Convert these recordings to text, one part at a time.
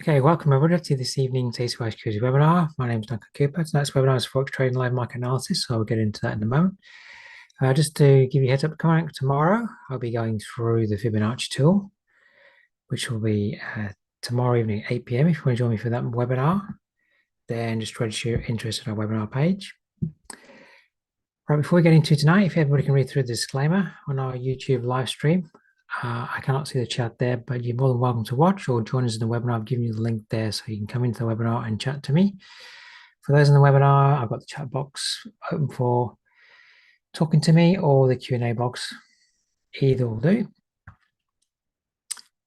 Okay, welcome everybody to this evening's ACY Security webinar. My name is Duncan Cooper. Tonight's webinar is Forex Trading Live Market Analysis, so I'll get into that in a moment. Just to give you a heads up, coming tomorrow, I'll be going through the Fibonacci tool, which will be tomorrow evening at 8 p.m. If you want to join me for that webinar, then just register your interest on our webinar page. Right, before we get into tonight, if everybody can read through the disclaimer on our YouTube live stream. I cannot see the chat there, but you're more than welcome to watch or join us in the webinar. I've given you the link there so you can come into the webinar and chat to me. For those in the webinar, I've got the chat box open for talking to me or the Q&A box. Either will do.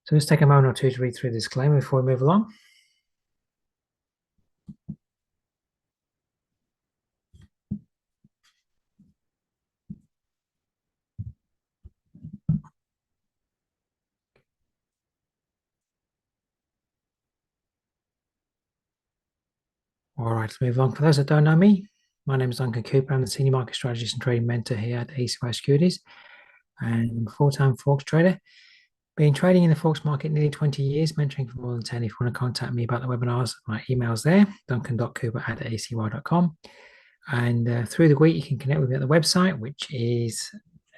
So let's take a moment or two to read through the disclaimer before we move along. All right, let's move on. For those that don't know me, my name is Duncan Cooper. I'm the Senior Market Strategist and Trading Mentor here at ACY Securities and full-time Forex trader. Been trading in the Forex market nearly 20 years, mentoring for more than 10. If you want to contact me about the webinars, my email's there, duncan.cooper@acy.com. And through the week, you can connect with me at the website, which is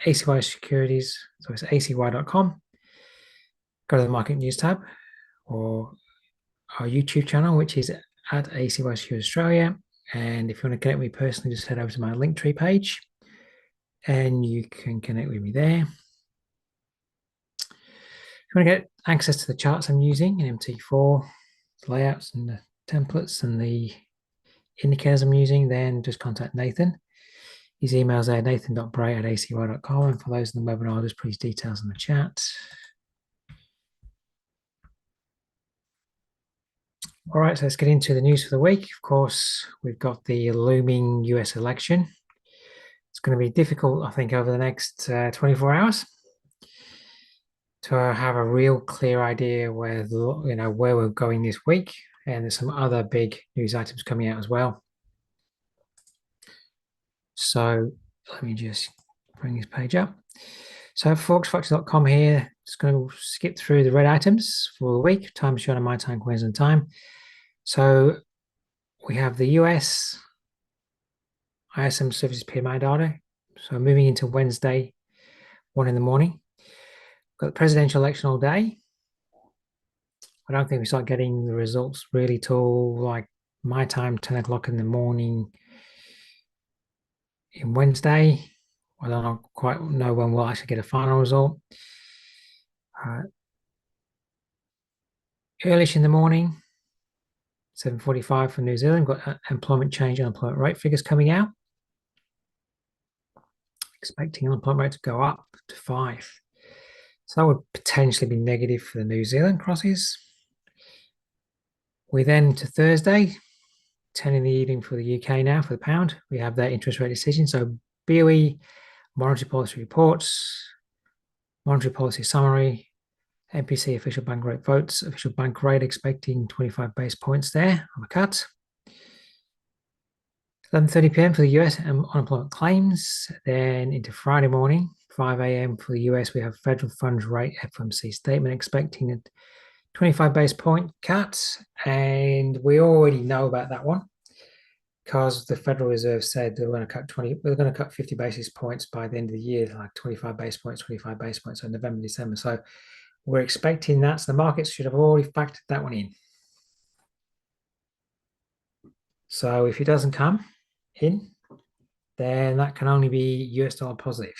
ACY Securities, so it's acy.com. Go to the Market News tab, or our YouTube channel, which is at ACY Securities Australia. And if you want to connect with me personally, just head over to my Linktree page, and you can connect with me there. If you want to get access to the charts I'm using in MT4, the layouts and the templates and the indicators I'm using, then just contact Nathan. His email's there, nathan.bray@acy.com. And for those in the webinar, just put his details in the chat. All right, so let's get into the news for the week. Of course, we've got the looming US election. It's going to be difficult, I think, over the next 24 hours to have a real clear idea where we're going this week. And there's some other big news items coming out as well. So let me just bring this page up. So forexfactor.com here, just going to skip through the red items for the week. Time shown on my time, Queensland time. So we have the US ISM Services PMI data. So moving into Wednesday, 1 in the morning. Got the presidential election all day. I don't think we start getting the results really till like my time, 10 o'clock in the morning in Wednesday. I don't quite know when we'll actually get a final result. Earlish in the morning, 7:45 for New Zealand, got employment change and unemployment rate figures coming out. Expecting unemployment rate to go up to 5. So that would potentially be negative for the New Zealand crosses. We then to Thursday, 10 in the evening for the UK now for the pound. We have their interest rate decision. So BOE, monetary policy reports, monetary policy summary, MPC official bank rate votes, official bank rate expecting 25 base points there on a cut. 11:30 p.m. for the US unemployment claims. Then into Friday morning, 5 a.m. for the US, we have federal funds rate FOMC statement expecting a 25 base point cut. And we already know about that one because the Federal Reserve said they're going to cut 50 basis points by the end of the year, like 25 base points, so November, December. So we're expecting that. So the markets should have already factored that one in. So if it doesn't come in, then that can only be US dollar positive.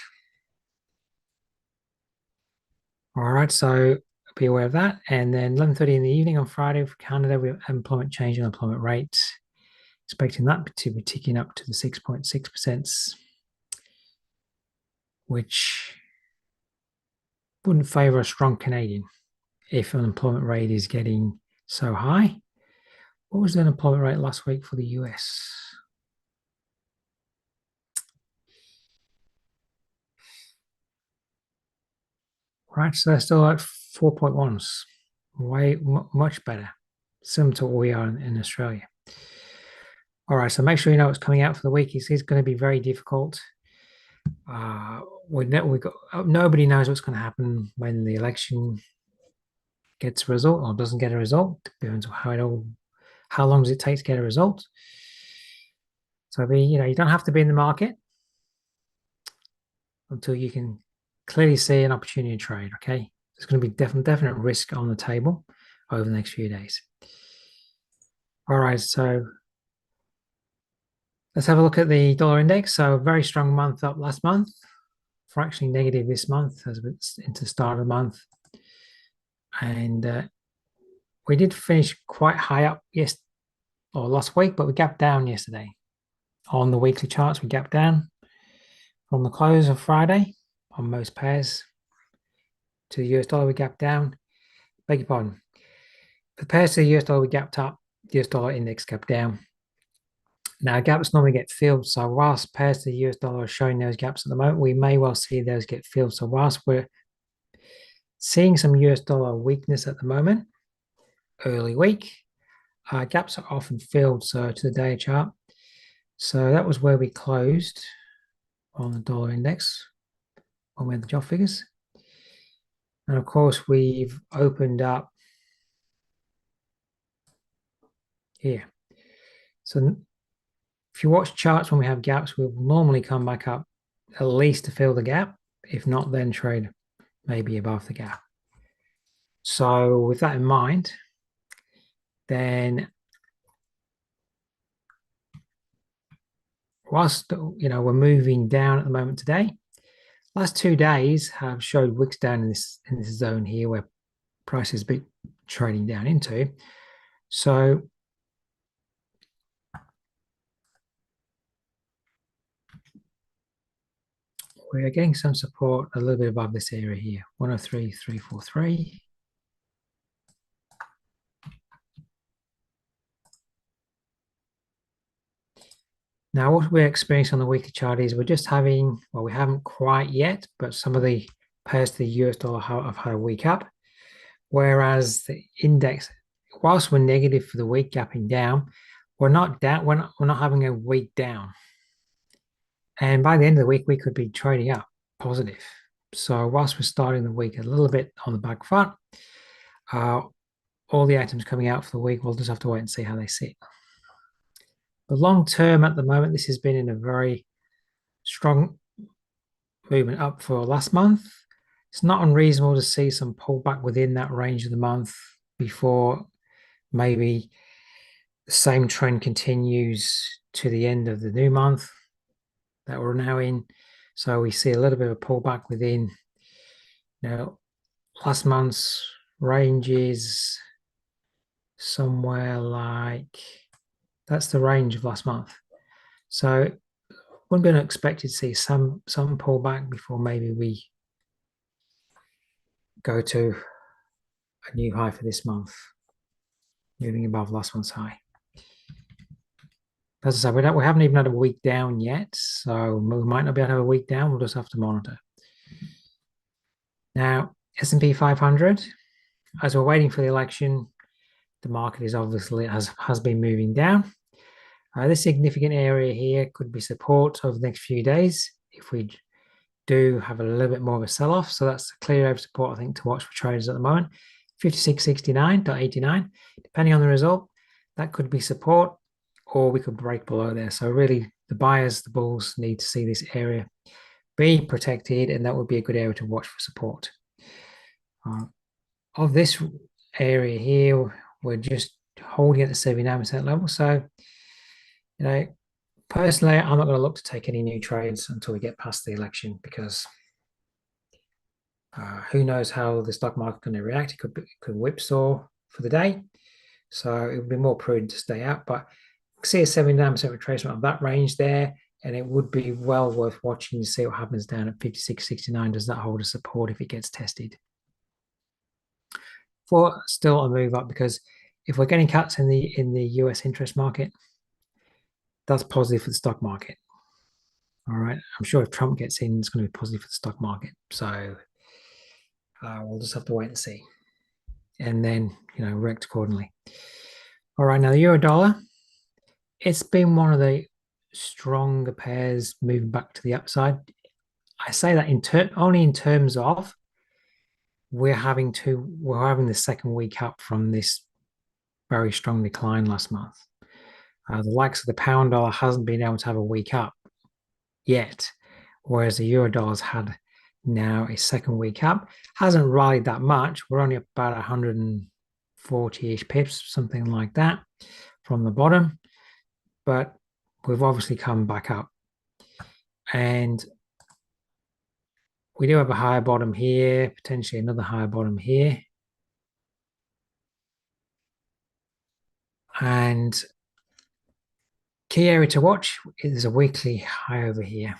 All right, so be aware of that. And then 11:30 in the evening on Friday for Canada, we have employment change and employment rate. Expecting that to be ticking up to the 6.6%, which wouldn't favor a strong Canadian if unemployment rate is getting so high. What was the unemployment rate last week for the US? Right, so they're still at 4.1s, much better, similar to what we are in Australia. All right, so make sure you know what's coming out for the week. It's going to be very difficult. Nobody knows what's going to happen when the election gets a result or doesn't get a result. Depends on how long does it take to get a result. So you don't have to be in the market until you can clearly see an opportunity to trade. Okay, there's going to be definite risk on the table over the next few days. All right, so let's have a look at the dollar index. So a very strong month up last month, fractionally negative this month as it's into the start of the month. And we did finish quite high up last week, but we gapped down yesterday. On the weekly charts, we gapped down from the close of Friday on most pairs to the US dollar, we gapped down. Beg your pardon. For pairs to the US dollar, we gapped up. The US dollar index gapped down. Now, gaps normally get filled. So whilst pairs to the US dollar are showing those gaps at the moment, we may well see those get filled. So whilst we're seeing some US dollar weakness at the moment, early week, gaps are often filled. So to the day chart. So that was where we closed on the dollar index when we had the job figures. And of course, we've opened up here. So if you watch charts when we have gaps, we'll normally come back up at least to fill the gap. If not, then trade maybe above the gap. So with that in mind, then whilst we're moving down at the moment today, last 2 days have showed wicks down in this zone here where price has been trading down into. So we're getting some support a little bit above this area here, 103.343. Now, what we're experiencing on the weekly chart is we're just having, well, we haven't quite yet, but some of the pairs to the US dollar have had a week up, whereas the index, whilst we're negative for the week, gapping down, we're not having a week down. And by the end of the week, we could be trading up positive. So whilst we're starting the week a little bit on the back foot, all the items coming out for the week, we'll just have to wait and see how they sit. But long term at the moment, this has been in a very strong movement up for last month. It's not unreasonable to see some pullback within that range of the month before maybe the same trend continues to the end of the new month that we're now in. So we see a little bit of a pullback within, last month's range is somewhere like, that's the range of last month. So we're going to expect to see some pullback before maybe we go to a new high for this month, moving above last month's high. As I said, we haven't even had a week down yet, so we might not be able to have a week down. We'll just have to monitor. Now, S&P 500, as we're waiting for the election, the market is obviously has been moving down. This significant area here could be support over the next few days if we do have a little bit more of a sell-off. So that's a clear area of support, I think, to watch for traders at the moment. 56.69.89, depending on the result, that could be support, or we could break below there. So really, the buyers, the bulls, need to see this area be protected, and that would be a good area to watch for support. Of this area here, we're just holding at the 79% level. So, personally, I'm not going to look to take any new trades until we get past the election, because who knows how the stock market is going to react. It could whipsaw for the day. So it would be more prudent to stay out. But see a 79% retracement of that range there, and it would be well worth watching to see what happens down at 56.69. Does that hold a support if it gets tested? For still a move up, because if we're getting cuts in the US interest market, that's positive for the stock market. All right, I'm sure if Trump gets in, it's going to be positive for the stock market. So we'll just have to wait and see, and then react accordingly. All right, now the euro dollar, it's been one of the stronger pairs moving back to the upside. I say that only in terms of we're having the second week up from this very strong decline last month. The likes of the pound dollar hasn't been able to have a week up yet, whereas the euro dollar's had now a second week up. Hasn't rallied that much. We're only up about 140-ish pips, something like that, from the bottom, but we've obviously come back up. And we do have a higher bottom here, potentially another higher bottom here. And key area to watch is a weekly high over here.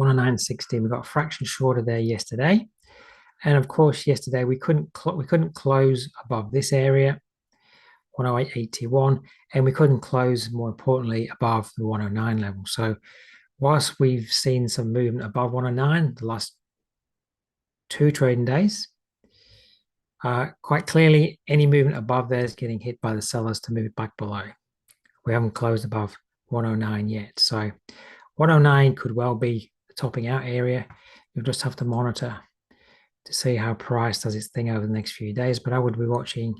109.16. We got a fraction shorter there yesterday. And of course, yesterday we couldn't close above this area, 108.81, and we couldn't close, more importantly, above the 109 level. So whilst we've seen some movement above 109 the last 2 trading days, quite clearly any movement above there is getting hit by the sellers to move it back below. We haven't closed above 109 yet. So 109 could well be the topping out area. You'll just have to monitor to see how price does its thing over the next few days. But I would be watching.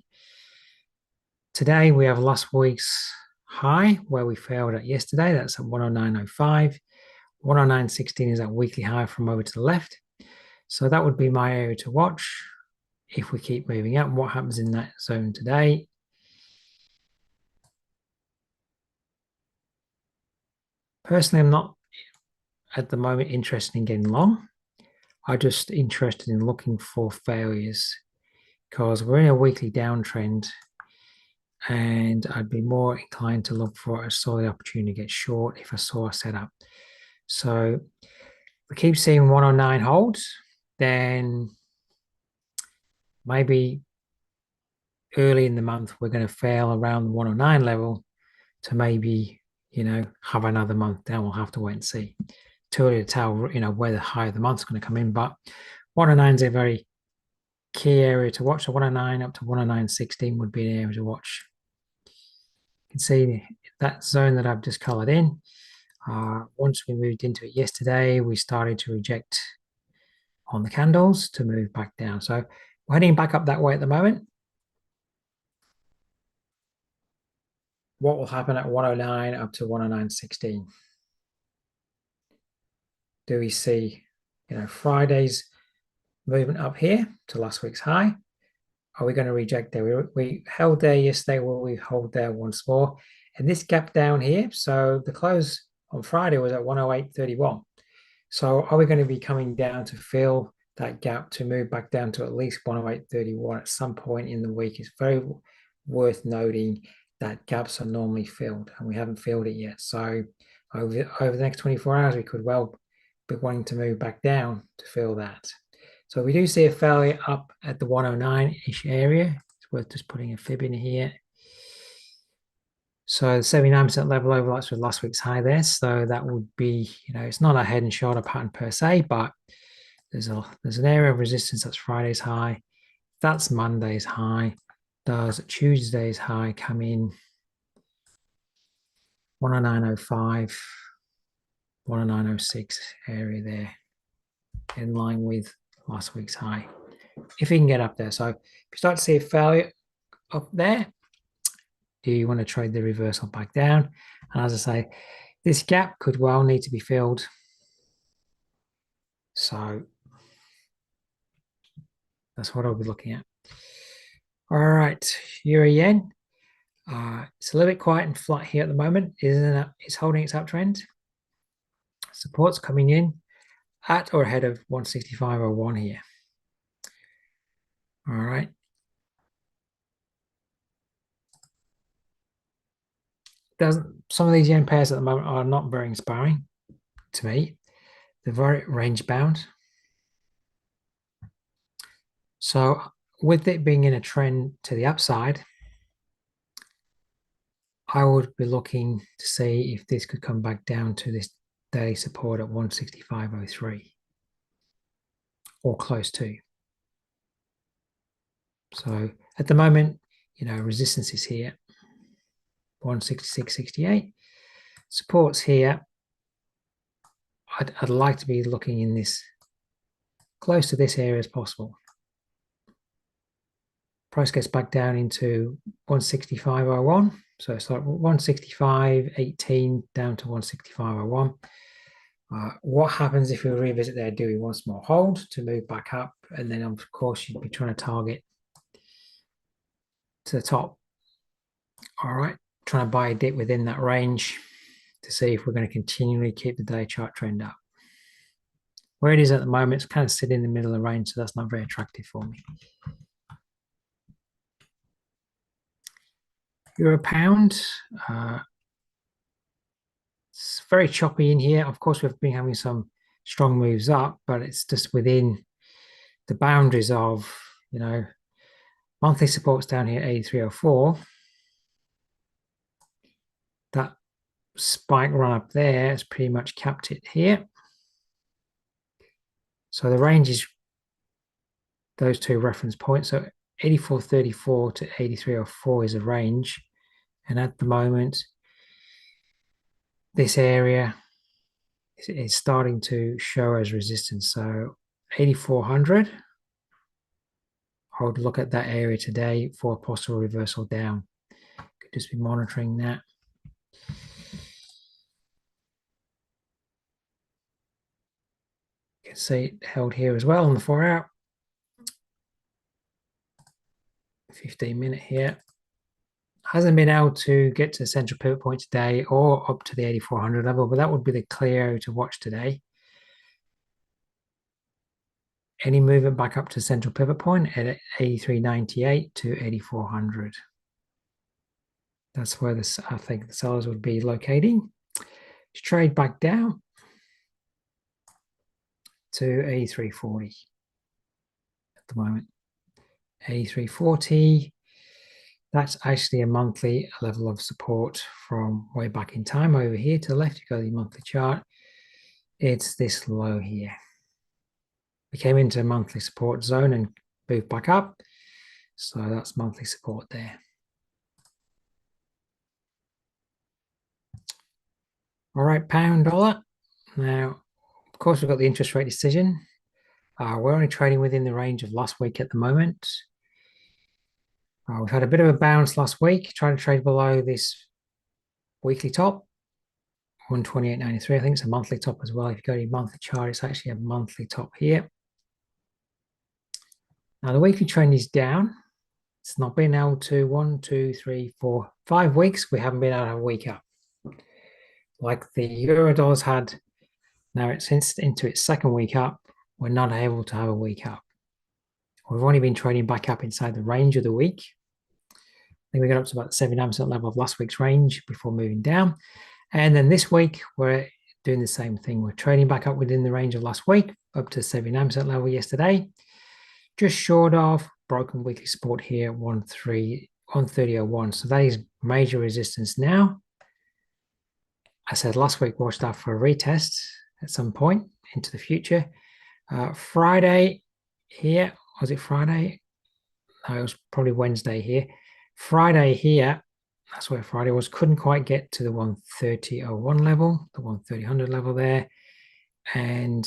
Today we have last week's high where we failed at yesterday. That's at 109.05. 109.16 is that weekly high from over to the left. So that would be my area to watch if we keep moving up. What happens in that zone today? Personally, I'm not at the moment interested in getting long. I'm just interested in looking for failures because we're in a weekly downtrend, and I'd be more inclined to look for a solid opportunity to get short if I saw a setup. So we keep seeing 109 holds, then maybe early in the month we're going to fail around the 109 level to maybe, have another month down. We'll have to wait and see. Too early to tell, where the high of the month's going to come in, but 109 is a very key area to watch. So 109 up to 109.16 would be an area to watch. You can see that zone that I've just colored in. Once we moved into it yesterday, we started to reject on the candles to move back down. So we're heading back up that way at the moment. What will happen at 109 up to 109.16? Do we see, Friday's movement up here to last week's high? Are we going to reject there? We held there yesterday. Will we hold there once more? And this gap down here, so the close on Friday was at 108.31. So are we going to be coming down to fill that gap to move back down to at least 108.31 at some point in the week? It's very worth noting that gaps are normally filled, and we haven't filled it yet. So over the next 24 hours, we could well be wanting to move back down to fill that. So we do see a failure up at the 109-ish area. It's worth just putting a fib in here. So the 79% level overlaps with last week's high there. So that would be, it's not a head and shoulder pattern per se, but there's an area of resistance. That's Friday's high. That's Monday's high. Does Tuesday's high come in? 109.05, 109.06 area there, in line with last week's high, if you can get up there. So if you start to see a failure up there, do you want to trade the reversal back down? And as I say, this gap could well need to be filled. So that's what I'll be looking at. All right, Euro yen. It's a little bit quiet and flat here at the moment, isn't it? It's holding its uptrend. Support's coming in at or ahead of 165.01 here. All right. Some of these yen pairs at the moment are not very inspiring to me. They're very range bound. So with it being in a trend to the upside, I would be looking to see if this could come back down to this daily support at 165.03 or close to. So at the moment, resistance is here, 166.68. Support's here. I'd like to be looking in this close to this area as possible. Price gets back down into 165.01. So it's like 165.18 down to 165.01. What happens if we revisit there? Do we once more hold to move back up? And then, of course, you'd be trying to target to the top. All right, trying to buy a dip within that range to see if we're going to continually keep the day chart trend up. Where it is at the moment, it's kind of sitting in the middle of the range, so that's not very attractive for me. Euro pound, it's very choppy in here. Of course, we've been having some strong moves up, but it's just within the boundaries of, monthly supports down here, 83.04. That spike run up there has pretty much capped it here. So the range is those two reference points. So 84.34 to 83.04 is a range. And at the moment, this area is starting to show as resistance. So 8400, I would look at that area today for a possible reversal down. Could just be monitoring that. You can see it held here as well on the 4-hour. 15-minute here. Hasn't been able to get to the central pivot point today or up to the 8400 level, but that would be the clear area to watch today. Any movement back up to central pivot point at 83.98 to 8400. That's where I think the sellers would be locating. Let's trade back down to 83.40 at the moment. 83.40. That's actually a monthly level of support from way back in time. Over here to the left, you go to the monthly chart. It's this low here. We came into a monthly support zone and moved back up. So that's monthly support there. All right, pound dollar. Now, of course, we've got the interest rate decision. We're only trading within the range of last week at the moment. We've had a bit of a bounce last week, trying to trade below this weekly top, 128.93. I think it's a monthly top as well. If you go to your monthly chart, it's actually a monthly top here. Now, the weekly trend is down. It's not been able to 1, 2, 3, 4, 5 weeks. We haven't been able to have a week up. Like the euro dollar's had, now it's into its second week up. We're not able to have a week up. We've only been trading back up inside the range of the week. I think we got up to about the 79% level of last week's range before moving down. And then this week, we're doing the same thing. We're trading back up within the range of last week, up to 79% level yesterday. Just short of broken weekly support here, 130.01. So that is major resistance now. I said last week, watch that for a retest at some point into the future. Friday here, was it Friday? No, it was probably Wednesday here. Friday here, that's where Friday was, couldn't quite get to the 130.01 level, the 130.100 level there. And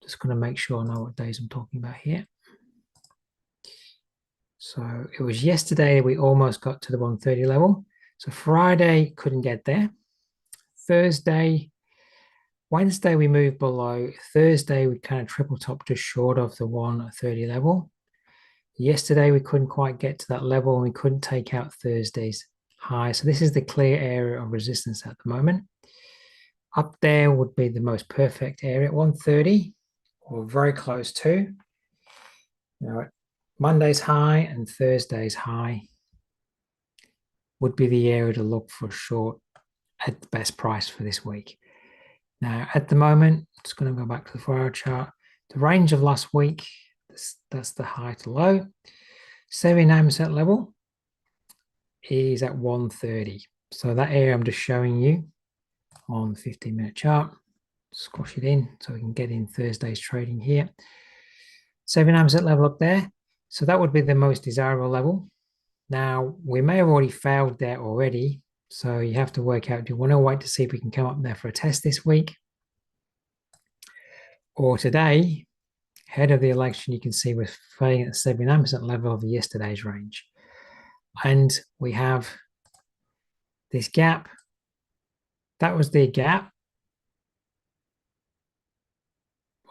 just going to make sure I know what days I'm talking about here. So it was yesterday we almost got to the 130 level. So Friday couldn't get there. Thursday, Wednesday we moved below. Thursday we kind of triple top just short of the 130 level. Yesterday we couldn't quite get to that level and we couldn't take out Thursday's high. So this is the clear area of resistance at the moment. Up there would be the most perfect area at 130 or very close to. Now, Monday's high and Thursday's high would be the area to look for short at the best price for this week. Now, at the moment, it's going to go back to the 4-hour chart. The range of last week, that's the high to low. 79% level is at 130. So that area I'm just showing you on the 15-minute chart. Squash it in so we can get in Thursday's trading here. 79% level up there. So that would be the most desirable level. Now, we may have already failed there already. So you have to work out, do you want to wait to see if we can come up there for a test this week? Or today, ahead of the election, you can see we're failing at the 79% level of yesterday's range. And we have this gap. That was the gap.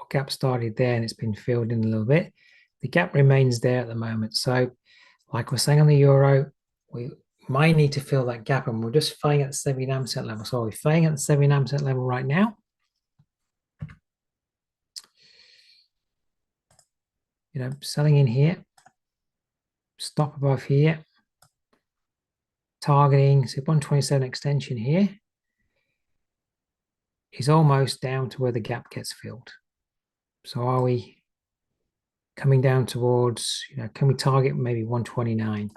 Gap started there and it's been filled in a little bit. The gap remains there at the moment. So like we're saying on the euro, we might need to fill that gap, and we're just failing at the 79% level. So we're failing at the 79% level right now. You know, selling in here, stop above here, targeting, so 127 extension here is almost down to where the gap gets filled. So are we coming down towards, you know, can we target maybe 129?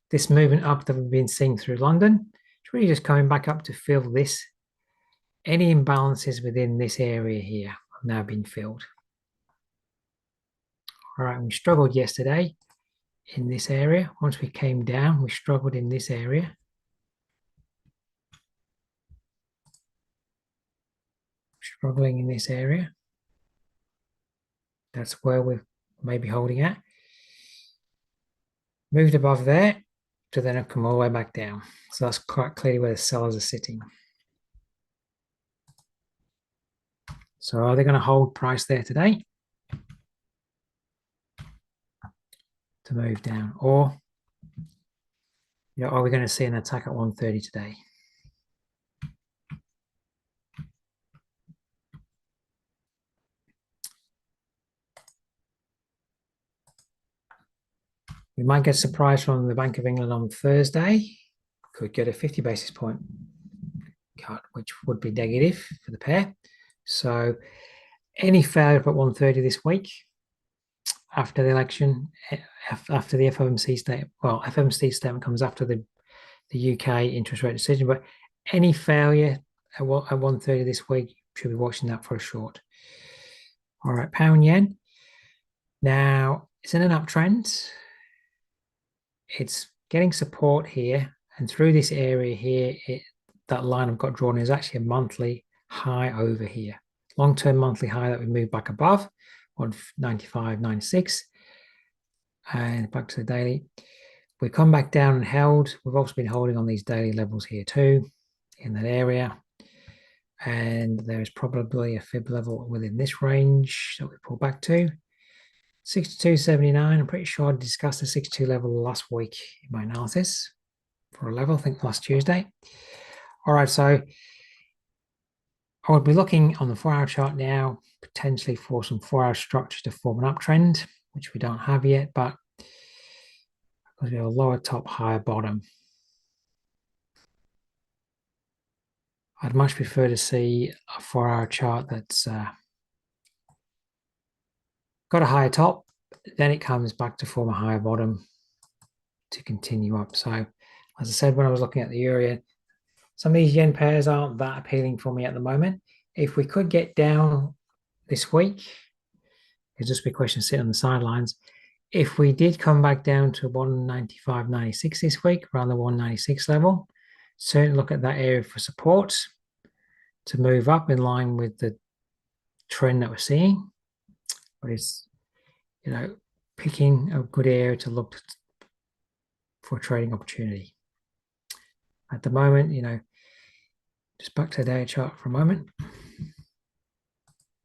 This movement up that we've been seeing through London, it's really just coming back up to fill this. Any imbalances within this area here have now been filled. All right, we struggled yesterday in this area. Once we came down, we struggled in this area. Struggling in this area. That's where we're maybe holding at. Moved above there to then come all the way back down. So that's quite clearly where the sellers are sitting. So are they going to hold price there today to move down? Or, you know, are we going to see an attack at 130 today? We might get surprised from the Bank of England on Thursday. Could get a 50 basis point cut, which would be negative for the pair. So any failure at 130 this week after the election, after the FOMC statement, well, FOMC statement comes after the UK interest rate decision, but any failure at 130 this week, should be watching that for a short. All right, pound yen. Now it's in an uptrend. It's getting support here, and through this area here, that line I've got drawn is actually a monthly high over here. Long-term monthly high that we moved back above, 195.96. And back to the daily. We come back down and held. We've also been holding on these daily levels here too, in that area. And there is probably a fib level within this range that we pull back to. 62.79. I'm pretty sure I discussed the 62 level last week in my analysis for a level, I think last Tuesday. All right, so I would be looking on the 4-hour chart now, potentially for some 4-hour structure to form an uptrend, which we don't have yet, but because we have a lower top, higher bottom. I'd much prefer to see a 4-hour chart that's got a higher top, then it comes back to form a higher bottom to continue up. So as I said, when I was looking at the euro, some of these yen pairs aren't that appealing for me at the moment. If we could get down this week, it'd just be a question of sitting on the sidelines. If we did come back down to 195.96 this week, around the 196 level, certainly look at that area for support to move up in line with the trend that we're seeing. But it's, you know, picking a good area to look for a trading opportunity. At the moment, you know, just back to the daily chart for a moment.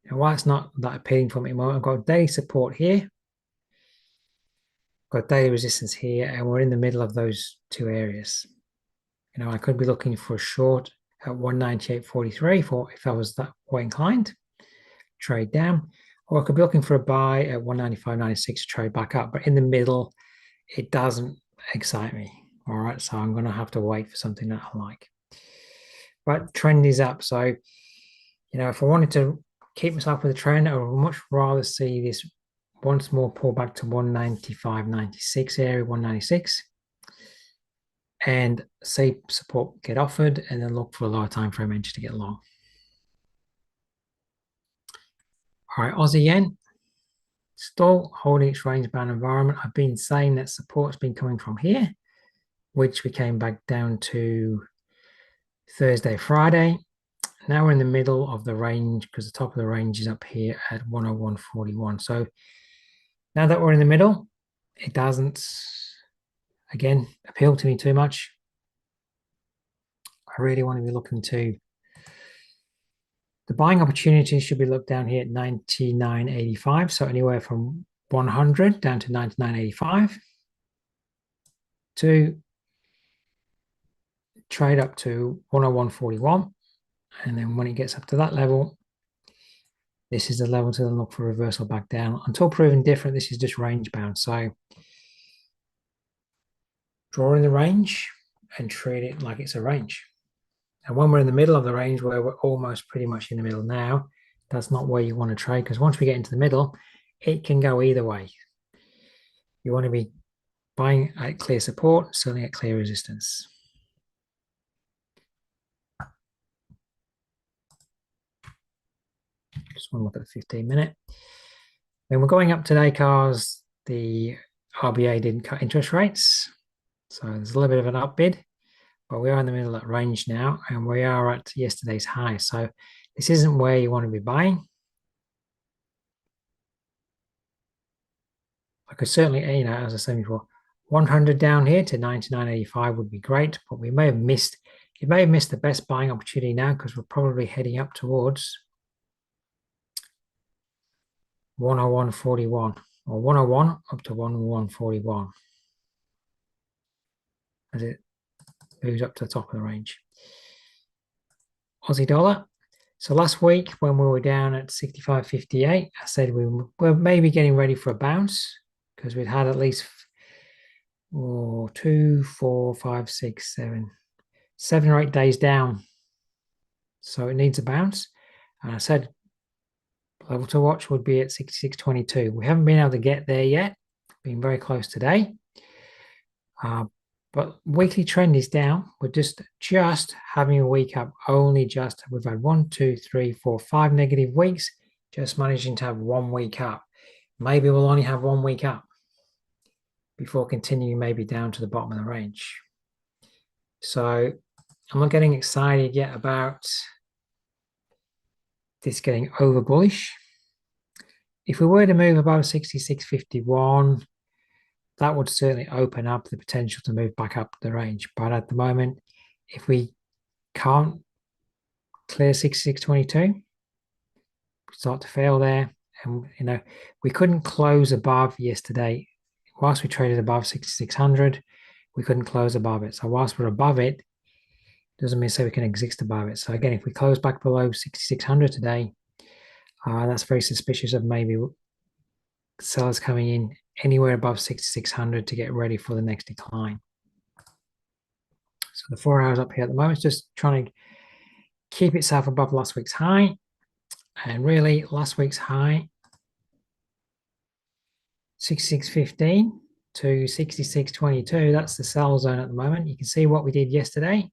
Now, while it's not that appealing for me at the moment, I've got daily support here, got daily resistance here, and we're in the middle of those two areas. You know, I could be looking for a short at 198.43 for if I was that way inclined, trade down, or I could be looking for a buy at 195.96 to trade back up. But in the middle, it doesn't excite me. All right, so I'm going to have to wait for something that I like. But trend is up, so you know, if I wanted to keep myself with a trend, I would much rather see this once more pull back to 195.96 area, 196, and see support get offered, and then look for a lower time frame entry to get long. All right, Aussie yen, still holding its range bound environment. I've been saying that support's been coming from here, which we came back down to Thursday, Friday. now we're in the middle of the range because the top of the range is up here at 101.41. So now that we're in the middle, it doesn't, again, appeal to me too much. I really want to be looking to, the buying opportunity should be looked down here at 99.85. So anywhere from 100 down to 99.85 to trade up to 101.41. And then when it gets up to that level, this is the level to then look for reversal back down. Until proven different, this is just range bound. So draw in the range and treat it like it's a range. And when we're in the middle of the range, where we're almost pretty much in the middle now, that's not where you want to trade, because once we get into the middle, it can go either way. You want to be buying at clear support, selling at clear resistance. Just want to look at the 15-minute. Then we're going up today because the RBA didn't cut interest rates. So there's a little bit of an upbid, but we are in the middle of that range now, and we are at yesterday's high. So this isn't where you want to be buying. I could certainly, as I said before, 100 down here to 99.85 would be great, but we may have missed, it may have missed the best buying opportunity now because we're probably heading up towards 101.41 or 101 up to 101.41 as it moves up to the top of the range. Aussie dollar. So last week when we were down at 65.58, I said we were maybe getting ready for a bounce because we'd had at least 2, 4, 5, 6, 7 or 8 days down. So it needs a bounce. And I said level to watch would be at 66.22. We haven't been able to get there yet. Being very close today. But weekly trend is down. We're just having a week up. Only just. We've had 1, 2, 3, 4, 5 negative weeks. Just managing to have 1 week up. Maybe we'll only have 1 week up before continuing maybe down to the bottom of the range. So I'm not getting excited yet about this getting over bullish. If we were to move above 66.51, that would certainly open up the potential to move back up the range. But at the moment, if we can't clear 66.22, we start to fail there. And, we couldn't close above yesterday. Whilst we traded above 6,600, we couldn't close above it. So whilst we're above it, doesn't mean say we can exist above it. So again, if we close back below 6,600 today, that's very suspicious of maybe sellers coming in anywhere above 6,600 to get ready for the next decline. So the 4 hours up here at the moment is just trying to keep itself above last week's high. And really, last week's high, 66.15 to 66.22, that's the sell zone at the moment. You can see what we did yesterday.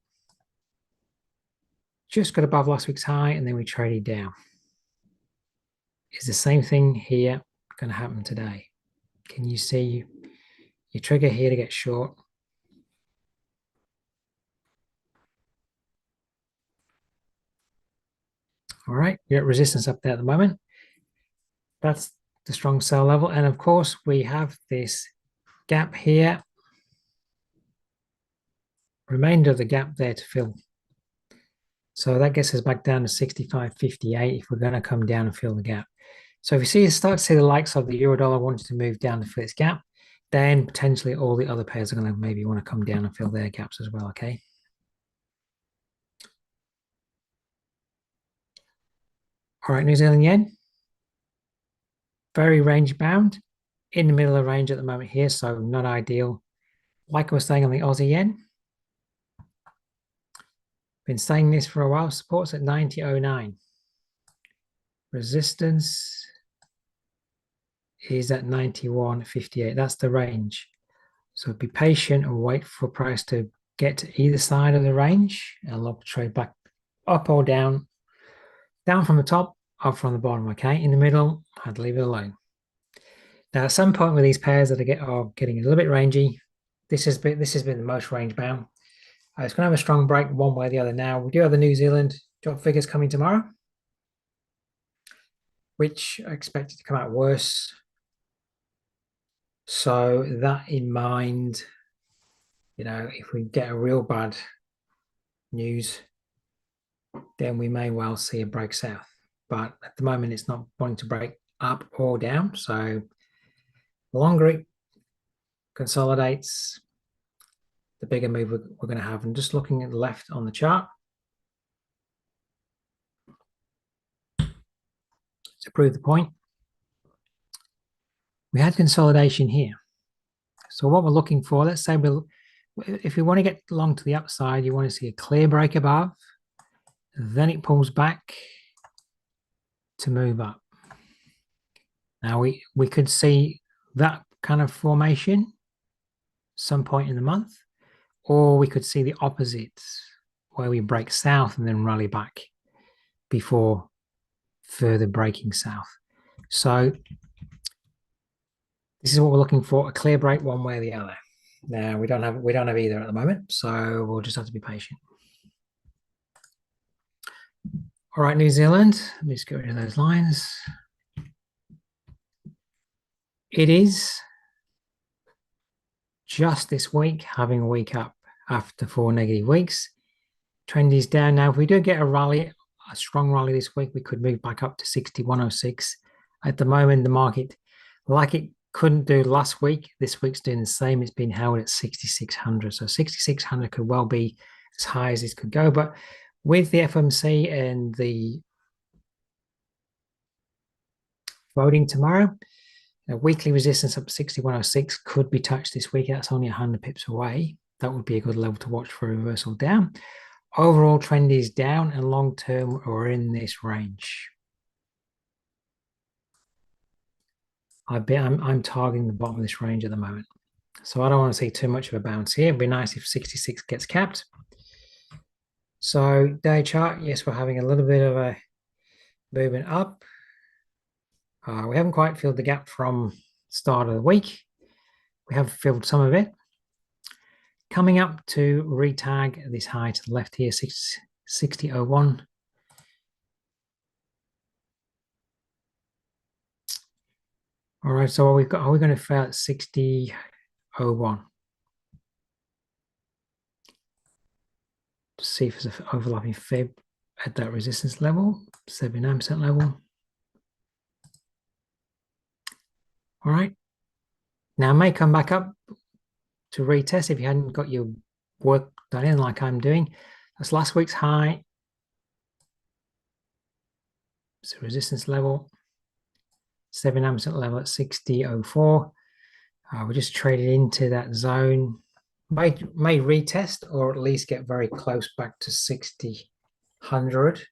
Just got above last week's high, and then we traded down. Is the same thing here going to happen today? Can you see your trigger here to get short? All right, we're at resistance up there at the moment. That's the strong sell level. And of course, we have this gap here. Remainder of the gap there to fill. So that gets us back down to 65.58 if we're going to come down and fill the gap. So if you start to see the likes of the euro dollar wanting to move down to fill its gap, then potentially all the other pairs are going to maybe want to come down and fill their gaps as well, okay? All right, New Zealand yen. Very range bound. In the middle of the range at the moment here, so not ideal. Like I was saying on the Aussie yen, been saying this for a while, support's at 90.09. Resistance is at 91.58. That's the range. So be patient and wait for price to get to either side of the range and look to trade back up or down. Down from the top, up from the bottom, okay? In the middle, I'd leave it alone. Now, at some point with these pairs that are getting a little bit rangy, this has been the most range bound. It's going to have a strong break one way or the other now. We do have the New Zealand Job figures coming tomorrow, which are expected to come out worse. So that in mind, if we get a real bad news, then we may well see a break south. But at the moment, it's not wanting to break up or down. So the longer it consolidates, the bigger move we're going to have. And just looking at the left on the chart, to prove the point, we had consolidation here. So what we're looking for, let's say if we want to get along to the upside, you want to see a clear break above, then it pulls back to move up. Now we could see that kind of formation some point in the month, or we could see the opposite, where we break south and then rally back before further breaking south. So this is what we're looking for, a clear break one way or the other. Now we don't have either at the moment, so we'll just have to be patient. All right, New Zealand, let me just get rid of those lines. It is just this week having a week up after 4 negative weeks. Trend is down now. If we do get a strong rally this week, we could move back up to 6106. At the moment, the market, like it couldn't do last week, this week's doing the same. It's been held at 6600. So 6600 could well be as high as this could go. But with the FOMC and the voting tomorrow, a weekly resistance up 6106 could be touched this week. That's only 100 pips away. That would be a good level to watch for a reversal down. Overall trend is down, and long term we're in this range. I'm targeting the bottom of this range at the moment. So I don't want to see too much of a bounce here. It'd be nice if 66 gets capped. So day chart, yes, we're having a little bit of a movement up. We haven't quite filled the gap from start of the week. We have filled some of it. Coming up to retag this high to the left here, 60.01. All right, so are we going to fail at 60.01? To see if there's an overlapping fib at that resistance level, 79% level. All right. Now, it may come back up to retest if you hadn't got your work done in like I'm doing. That's last week's high. So resistance level, 79% level at 60.04. We just traded into that zone. May retest or at least get very close back to 60.100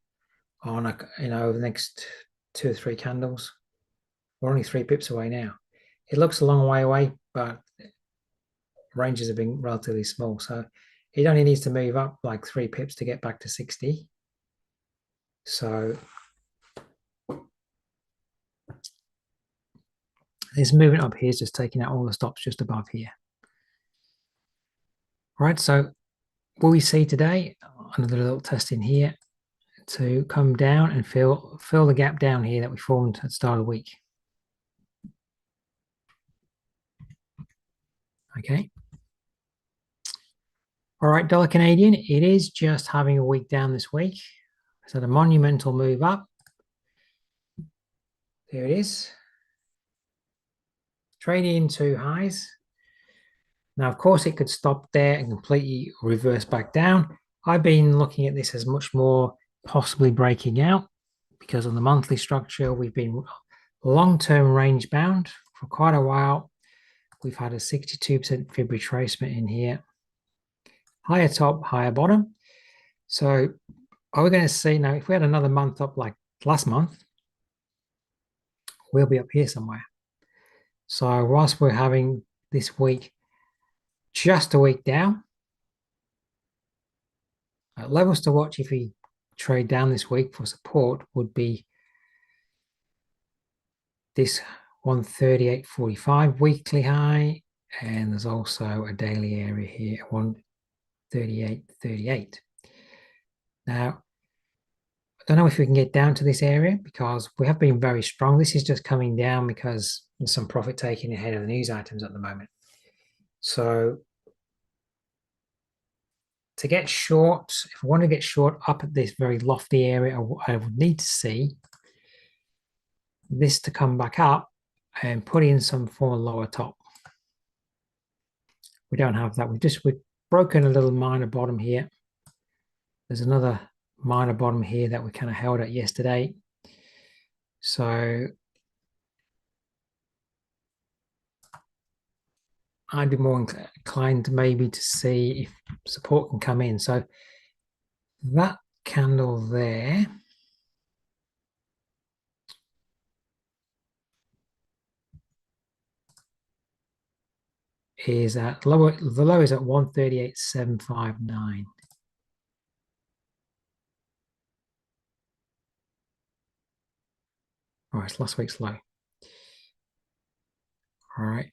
on over the next 2 or 3 candles. We're only 3 pips away now. It looks a long way away, but ranges have been relatively small. So it only needs to move up like 3 pips to get back to 60. So this movement up here is just taking out all the stops just above here. All right, so will we see today another little test in here to come down and fill the gap down here that we formed at the start of the week? Okay. All right, dollar Canadian, it is just having a week down this week. So the monumental move up. There it is. Trading into highs. Now, of course, it could stop there and completely reverse back down. I've been looking at this as much more possibly breaking out because of the monthly structure. We've been long-term range bound for quite a while. We've had a 62% fib retracement in here. Higher top, higher bottom. So are we going to see now, if we had another month up like last month, we'll be up here somewhere. So whilst we're having this week just a week down, levels to watch if we trade down this week for support would be this 138.45 weekly high, and there's also a daily area here, 138.38. Now, don't know if we can get down to this area because we have been very strong. This is just coming down because there's some profit taking ahead of the news items at the moment. So to get short, if I want to get short up at this very lofty area, I would need to see this to come back up and put in some form of lower top. We don't have that. We've broken a little minor bottom here. There's another minor bottom here that we kind of held at yesterday. So I'd be more inclined maybe to see if support can come in. So that candle there is at lower, the low is at 138.759. All right, it's last week's low. All right,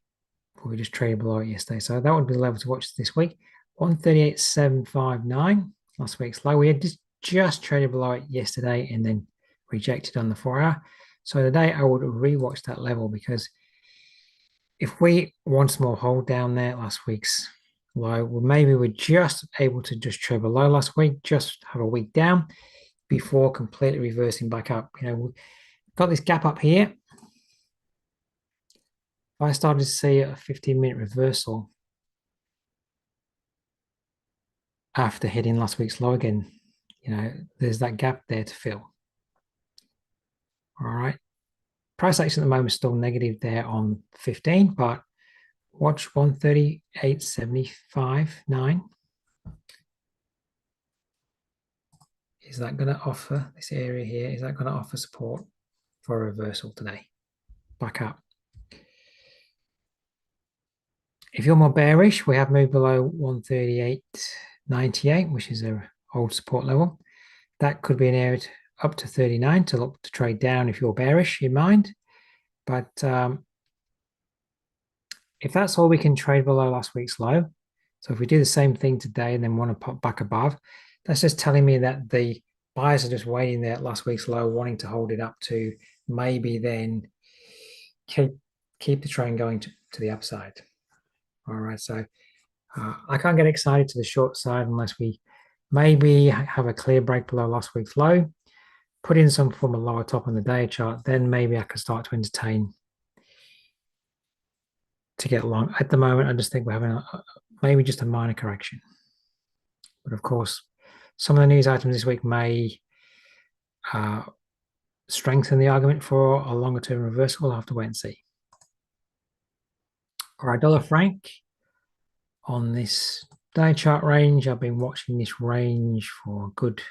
we just traded below it yesterday. So that would be the level to watch this week. 138.759, last week's low. We had just traded below it yesterday and then rejected on the 4-hour. So today I would rewatch that level because if we once more hold down there last week's low, well, maybe we're just able to just trade below last week, just have a week down before completely reversing back up. You know, we've got this gap up here. If I started to see a 15-minute reversal after hitting last week's low again, you know, there's that gap there to fill. All right. Price action at the moment is still negative there on 15, but watch 138.75.9. Is that going to offer this area here? Is that going to offer support for a reversal today? Back up. If you're more bearish, we have moved below 138.98, which is an old support level. That could be an area up to 39 to look to trade down if you're bearish in mind. But if that's all we can trade below last week's low, so if we do the same thing today and then want to pop back above, that's just telling me that the buyers are just waiting there at last week's low, wanting to hold it up to maybe then keep the trend going to the upside. All right, so I can't get excited to the short side unless we maybe have a clear break below last week's low, put in some form of lower top on the day chart, then maybe I can start to entertain to get long. At the moment, I just think we're having maybe just a minor correction. But of course, some of the news items this week may strengthen the argument for a longer term reversal. We'll have to wait and see. All right, dollar franc on this day chart range. I've been watching this range for a good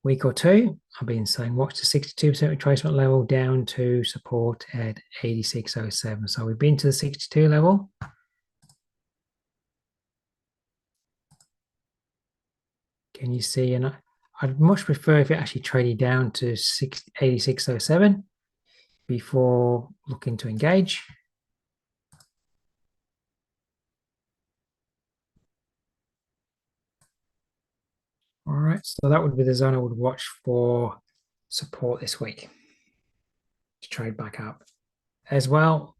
week or two. I've been saying watch the 62% retracement level down to support at 86.07. So we've been to the 62 level. Can you see? And I'd much prefer if it actually traded down to 86.07 before looking to engage. All right, so that would be the zone I would watch for support this week to trade back up. As well,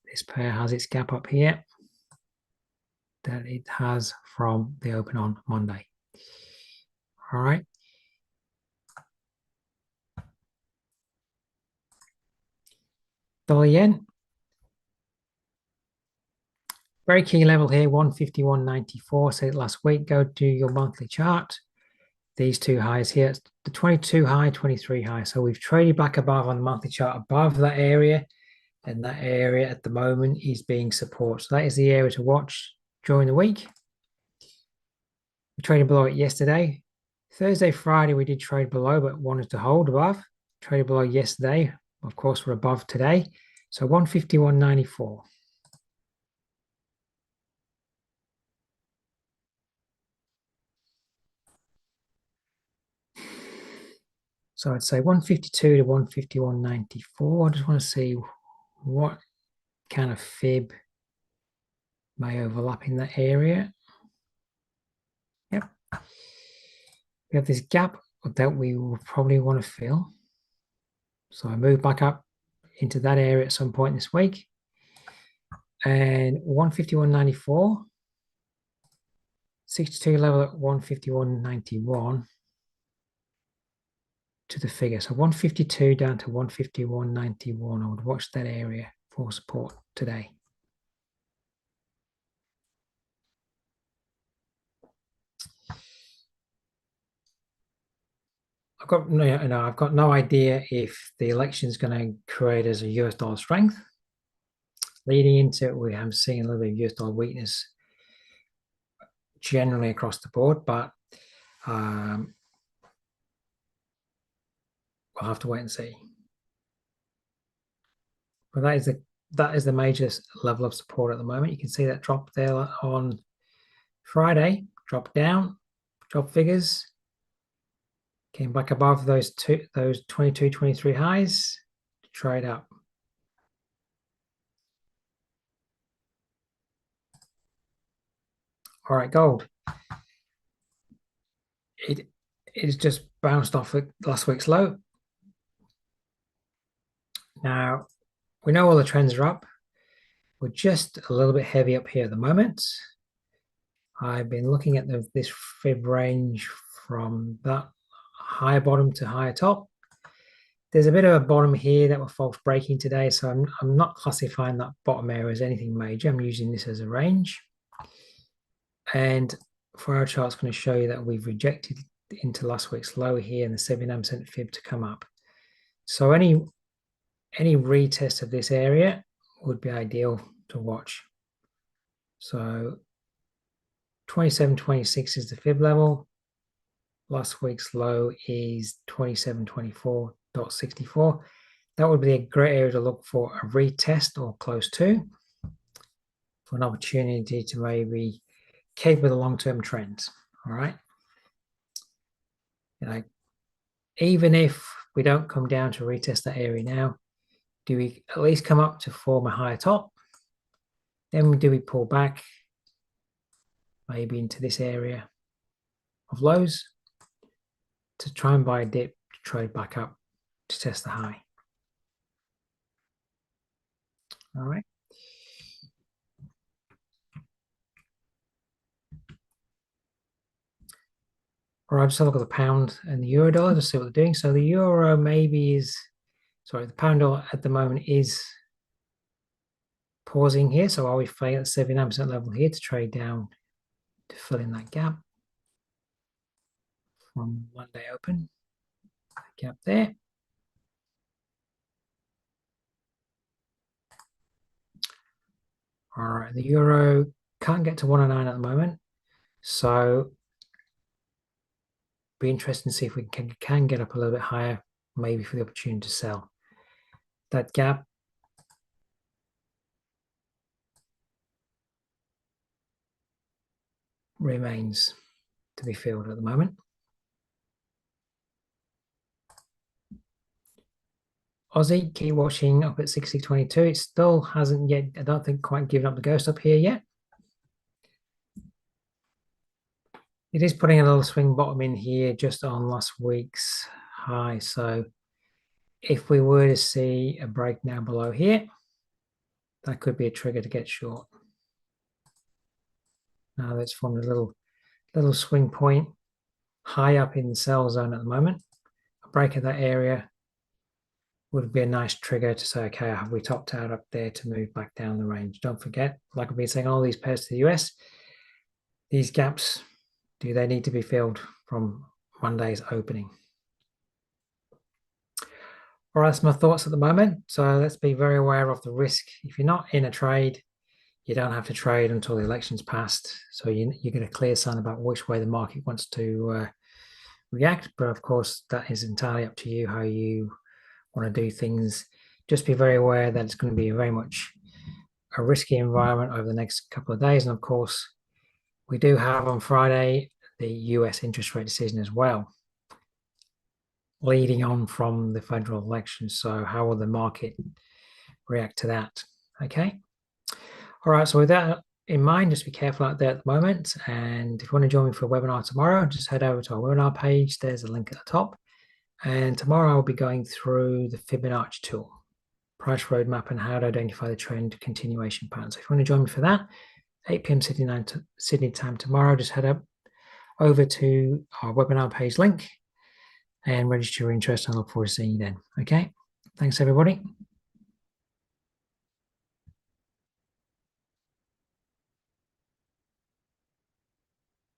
this pair has its gap up here that it has from the open on Monday. All right. Dollar yen. Very key level here, 151.94. Said last week. Go to your monthly chart. These two highs here, it's the 22 high, 23 high. So we've traded back above on the monthly chart above that area. And that area at the moment is being support. So that is the area to watch during the week. We traded below it yesterday. Thursday, Friday, we did trade below, but wanted to hold above. Traded below yesterday. Of course, we're above today. So 151.94. So I'd say 152 to 151.94. I just want to see what kind of fib may overlap in that area. Yep. We have this gap that we will probably want to fill. So I move back up into that area at some point this week. And 151.94, 62 level at 151.91 to the figure. So 152 down to 151.91. I would watch that area for support today. I've got no idea if the election is going to create as a US dollar strength. Leading into it, we have seen a little bit of US dollar weakness generally across the board, but we'll have to wait and see. But that is the major level of support at the moment. You can see that drop there on Friday, drop down, drop figures, came back above those 22, 23 highs, trade up. All right, gold. It is just bounced off last week's low. Now, we know all the trends are up. We're just a little bit heavy up here at the moment. I've been looking at this fib range from that higher bottom to higher top. There's a bit of a bottom here that we're false breaking today, so I'm not classifying that bottom area as anything major. I'm using this as a range. And for our chart, it's going to show you that we've rejected into last week's low here and the 79% fib to come up. So any retest of this area would be ideal to watch. So 27.26 is the fib level. Last week's low is 27.24.64. That would be a great area to look for a retest or close to, for an opportunity to maybe keep with the long-term trends. All right. Even if we don't come down to retest that area now, do we at least come up to form a higher top? Then do we pull back maybe into this area of lows to try and buy a dip to trade back up to test the high? All right. All right, just have a look at the pound and the euro dollar to see what they're doing. So the euro the pound dollar at the moment is pausing here. So are we failing at the 79% level here to trade down to fill in that gap from Monday open? That gap there. All right, the euro can't get to 109 at the moment. So be interesting to see if we can get up a little bit higher, maybe for the opportunity to sell. That gap remains to be filled at the moment. Aussie, keep watching up at 60.22. It still hasn't yet, I don't think, quite given up the ghost up here yet. It is putting a little swing bottom in here just on last week's high. So if we were to see a break now below here, that could be a trigger to get short. Now that's formed a little swing point high up in the sell zone at the moment. A break of that area would be a nice trigger to say, okay, have we topped out up there to move back down the range? Don't forget, like I've been saying, all these pairs to the US, these gaps, do they need to be filled from Monday's opening? All right, that's my thoughts at the moment. So let's be very aware of the risk. If you're not in a trade, you don't have to trade until the election's passed. So you get a clear sign about which way the market wants to react. But of course, that is entirely up to you how you want to do things. Just be very aware that it's going to be very much a risky environment over the next couple of days. And of course, we do have on Friday the US interest rate decision as well, leading on from the federal election. So how will the market react to that? Okay. All right. So with that in mind. Just be careful out there at the moment. And if you want to join me for a webinar tomorrow, just head over to our webinar page. There's a link at the top. And tomorrow I'll be going through the Fibonacci tool, price roadmap, and how to identify the trend continuation pattern. So if you want to join me for that, 8 p.m. Sydney time tomorrow, just head up over to our webinar page link and register your interest. I look forward to seeing you then. Okay. Thanks, everybody.